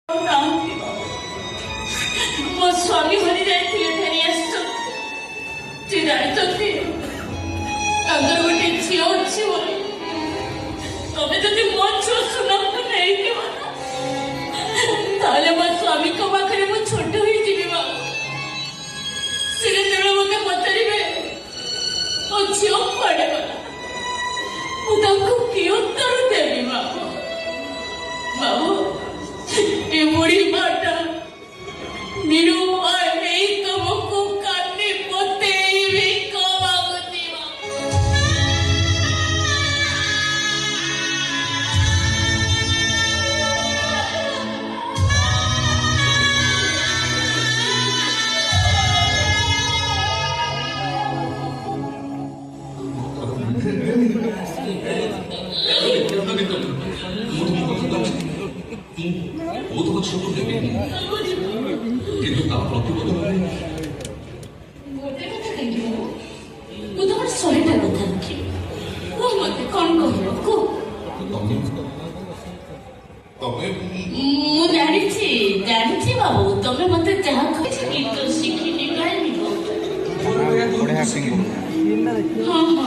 ମୋ ସ୍ୱାମୀ ହରି ଯାଇଥିଲେ ଫେରି ଆସିଛନ୍ତି। ସେ ଜାଣିଛନ୍ତି ତାଙ୍କର ଗୋଟେ ଝିଅ ଅଛି ବୋଲି। ତମେ ଯଦି ମୋ ଝିଅ ସୁନାକୁ ନେଇଯିବ ତାହେଲେ ମୋ ସ୍ୱାମୀଙ୍କ ପାଖରେ ମୁଁ ଛୋଟ ହେଇଯିବି। ବାବୁ ସେ ଯେତେବେଳେ ମତେ ପଚାରିବେ ମୋ ଝିଅ କୁଆଡେ ଗଲା, ମୁଁ ତାଙ୍କୁ କି ଉତ୍ତର ଦେବି? ବାବୁ ବାବୁ ଏ ବୁଢୀ ମାଟା ନିରୁପାୟ ହେଇ ତମକୁ କାନି ପତେଇବି କବାଗୁଛି। কিন্তু তা প্রতিবোধ ଗୋଟେ କଥା କାହିଁକି ହବ? ମୁଁ ତମର 100ଟା କଥା ରଖିବି। କୁହ ମତେ କଣ କହିବ କୁହ। ମୁଁ ଜାଣିଛି ବାବୁ, ତମେ ମତେ ଯାହା କହିଛ ଗୀତ ଶିଖିନି ଗାଇବି। ହଁ ହଁ